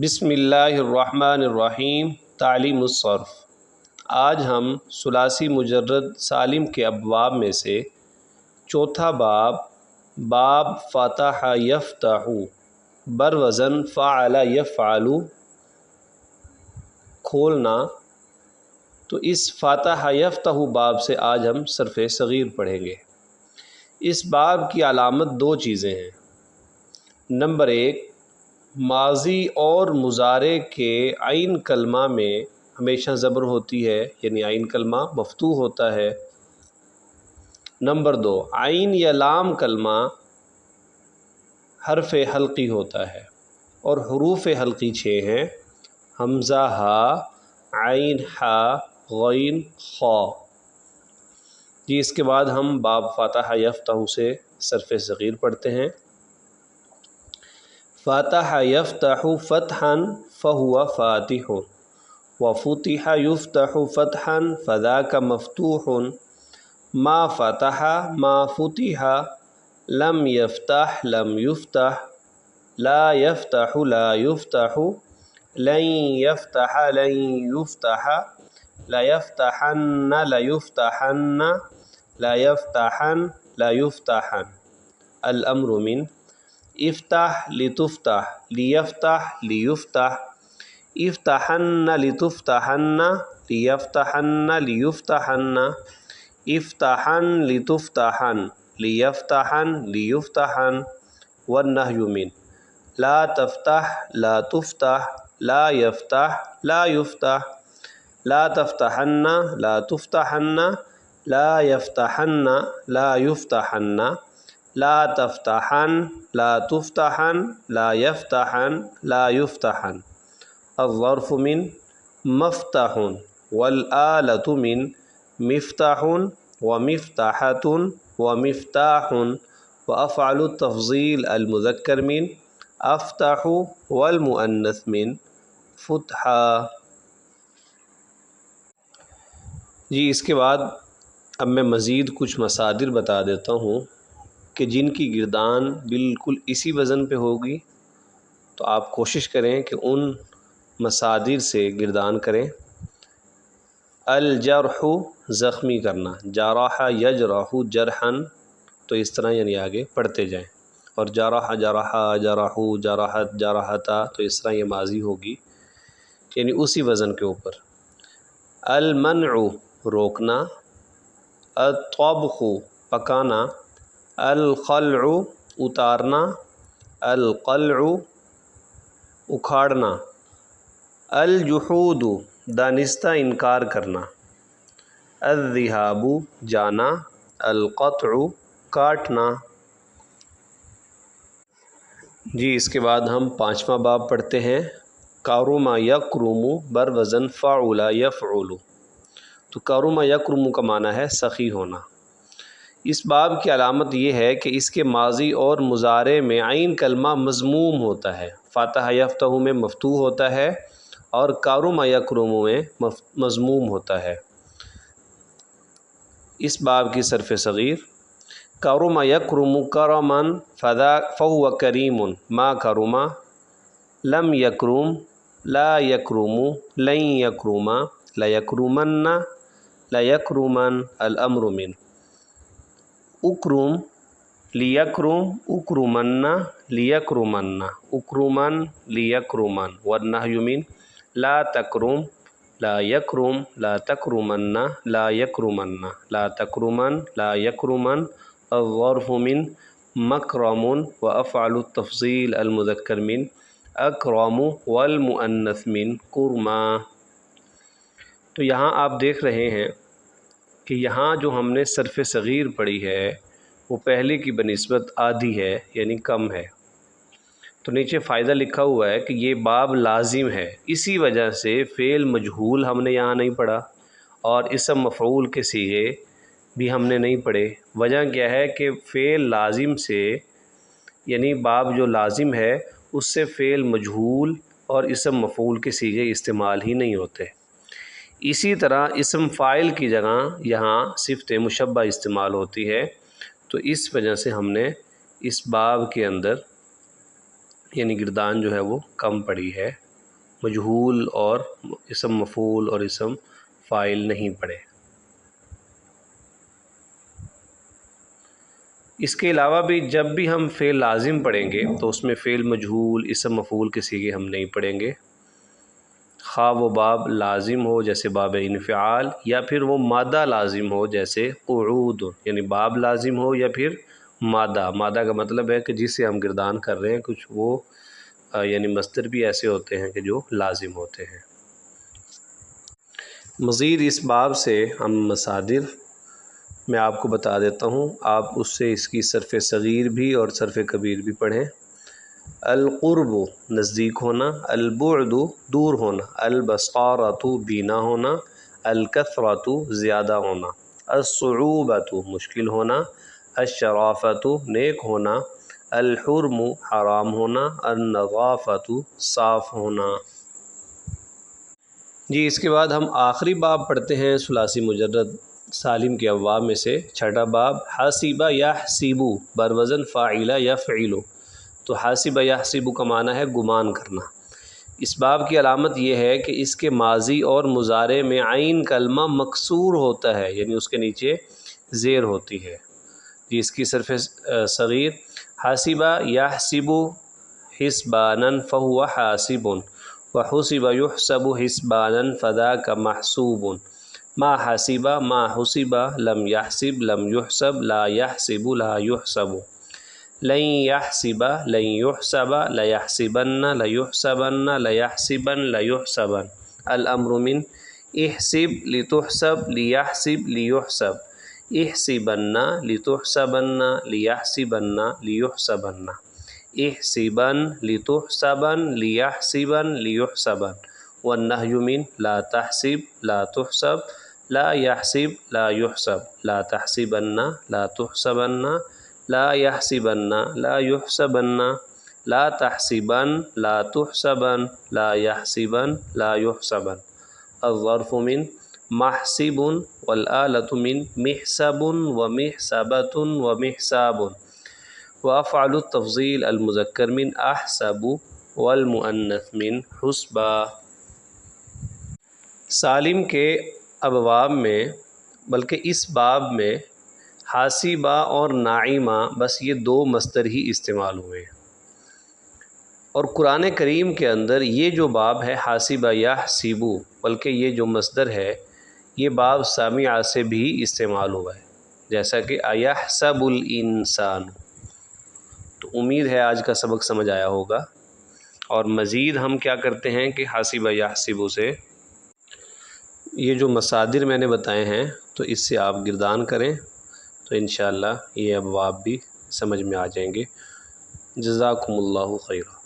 بسم اللہ الرحمن الرحیم۔ تعلیم الصرف۔ آج ہم ثلاثی مجرد سالم کے ابواب میں سے چوتھا باب فتح یفتح بر وزن فعل یفعل کھولنا، تو اس فتح یفتح باب سے آج ہم صرف صغیر پڑھیں گے۔ اس باب کی علامت دو چیزیں ہیں۔ نمبر ایک، ماضی اور مضارع کے عین کلمہ میں ہمیشہ زبر ہوتی ہے، یعنی عین کلمہ مفتوح ہوتا ہے۔ نمبر دو، عین یا لام کلمہ حرف حلقی ہوتا ہے، اور حروف حلقی 6 ہیں: حمزہ، ہا، عین، ہا، غین، خا۔ جی اس کے بعد ہم باب فتح یفتح سے صرف صغیر پڑھتے ہیں۔ فتح یفتح فتحا فہو فاتح، وفتح یفتح فتحا فذاک مفتوح، ما فتح ما فتح، لم یفتح لم یفتح، لا یفتح لا یفتح، لن یفتح لن یفتح، لیفتحن لیفتحن، لا یفتحن لا یفتحن۔ الامر من افتح لتفتح لیفتح لیفتح، افتحن لتفتحن لیفتحن لیفتحن، افتحن لتفتحن لیفتحن لیفتحن۔ والنہی من لا تفتح لا تفتح، لا یفتح لا یفتح، لا تفتحن لا تفتحن، لا یفتحن لا یفتحن، لا تفتحن لا تفتحن، لا یفتحن لا یفتحن۔ الظرف من مفتح، والآلة من مفتاح ومفتاحة ومفتاح، وأفعل التفضيل المذكر من افتح، والمؤنث من فتحا۔ جی اس کے بعد اب میں مزید کچھ مصادر بتا دیتا ہوں کہ جن کی گردان بالکل اسی وزن پہ ہوگی، تو آپ کوشش کریں کہ ان مصادر سے گردان کریں۔ الجرح، زخمی کرنا، جرح یجرح جرحا، تو اس طرح یعنی آگے پڑھتے جائیں، اور جرح جرحا جرحو جرحت جرحتا، تو اس طرح یہ ماضی ہوگی، یعنی اسی وزن کے اوپر۔ المنع، روکنا، الطبخ، پکانا، الخلع، اتارنا، القلع، اکھاڑنا، الجحود، دانستہ انکار کرنا، الذہاب، جانا، القطع، کاٹنا۔ جی اس کے بعد ہم پانچواں باب پڑھتے ہیں۔ کرم یکرم بر وزن فعل یفعل، تو کرم یکرم کا معنی ہے سخی ہونا۔ اس باب کی علامت یہ ہے کہ اس کے ماضی اور مضارع میں عین کلمہ مضموم ہوتا ہے، فتح یفتح میں مفتوح ہوتا ہے، اور کرم یکرم میں مضموم ہوتا ہے۔ اس باب کی صرف صغیر: کرم یکرم کرما فہو کریم، ما کرم لم یکرم لا یکرم لن یکرم، لیکرمن لیکرمن۔ الامر من اکرم لیکرم اکرمن لیکرمن، اکرمن لیکرمن۔ والنہی من لا تکرم لا یکرم لا تکرمن لا یکرمن، لا تکرمن لا یکرمن۔ الظرف من مکرم، وافعل التفضیل المذکر من اکرم، والمؤنث من کرما۔ تو یہاں آپ دیکھ رہے ہیں کہ یہاں جو ہم نے صرف صغیر پڑھی ہے وہ پہلے کی بنسبت آدھی ہے، یعنی کم ہے۔ تو نیچے فائدہ لکھا ہوا ہے کہ یہ باب لازم ہے، اسی وجہ سے فعل مجہول ہم نے یہاں نہیں پڑھا، اور اسم مفعول کے صیغے بھی ہم نے نہیں پڑھے۔ وجہ کیا ہے کہ فعل لازم سے، یعنی باب جو لازم ہے اس سے فعل مجہول اور اسم مفعول کے صیغے استعمال ہی نہیں ہوتے۔ اسی طرح اسم فاعل کی جگہ یہاں صفت مشبہ استعمال ہوتی ہے، تو اس وجہ سے ہم نے اس باب کے اندر یعنی گردان جو ہے وہ کم پڑی ہے۔ مجہول اور اسم مفعول اور اسم فاعل نہیں پڑھے۔ اس کے علاوہ بھی جب بھی ہم فعل لازم پڑھیں گے تو اس میں فعل مجہول اسم مفعول کے صیغے ہم نہیں پڑھیں گے، خواہ وہ باب لازم ہو جیسے باب انفعال، یا پھر وہ مادہ لازم ہو جیسے قعود، یعنی باب لازم ہو یا پھر مادہ کا مطلب ہے کہ جس سے ہم گردان کر رہے ہیں کچھ وہ یعنی مصدر بھی ایسے ہوتے ہیں کہ جو لازم ہوتے ہیں۔ مزید اس باب سے ہم مصادر میں آپ کو بتا دیتا ہوں، آپ اس سے اس کی صرف صغیر بھی اور صرف کبیر بھی پڑھیں۔ القرب نزدیک ہونا، البعد دور ہونا، البصارۃ بینا ہونا، الکثرۃ زیادہ ہونا، الصعوبۃ مشکل ہونا، الشرافۃ نیک ہونا، الحرم حرام ہونا، النظافۃ صاف ہونا۔ جی اس کے بعد ہم آخری باب پڑھتے ہیں ثلاثی مجرد سالم کے ابواب میں سے، چھٹا باب حاسب یحسب بروزن فاعل یفعل۔ تو حاسب یحسب کا معنی ہے گمان کرنا۔ اس باب کی علامت یہ ہے کہ اس کے ماضی اور مضارع میں عین کلمہ مکسور ہوتا ہے، یعنی اس کے نیچے زیر ہوتی ہے۔ جی اس کی صرف صغیر حاسب یحسب حسبانا فہو حاسب، وحسب یحسب حسبانا فذاک محسوب، ما حسب ما حسب لم يحسب لم يحسب لا يحسب لا يحسب، لن يحسب لن يحسب ليحسبن ليحسبن ليحسبن ليحسبن، الامر من احسب لتحسب ليحسب ليحسب، احسبن لتحسبن ليحسبن ليحسبن، احسبن لتحسبن ليحسبن ليحسبن، والنهي من لا تحسب لا تحسب لا يحسب لا يحسب، لا تحسبن لا تحسبن لا يحسبن لا يحسبن، لا تحسبن لا تحسبن لا يحسبن لا يحسبن، الظرف من محسب والآلة من محسب ومحسبة ومحساب، وأفعل التفضيل المذكر من أحسب والمؤنث من حسبا۔ سالم کے ابواب میں بلکہ اس باب میں حاسبہ اور ناعمہ بس یہ دو مصدر ہی استعمال ہوئے، اور قرآن کریم کے اندر یہ جو باب ہے حاسبہ یحسب، بلکہ یہ جو مصدر ہے یہ باب سامعہ سے بھی استعمال ہوا ہے، جیسا کہ ایحسب الانسان۔ تو امید ہے آج کا سبق سمجھ آیا ہوگا، اور مزید ہم کیا کرتے ہیں کہ حاسبہ یحسب سے یہ جو مصادر میں نے بتائے ہیں تو اس سے آپ گردان کریں تو انشاءاللہ یہ ابواب بھی سمجھ میں آ جائیں گے۔ جزاکم اللہ خیر۔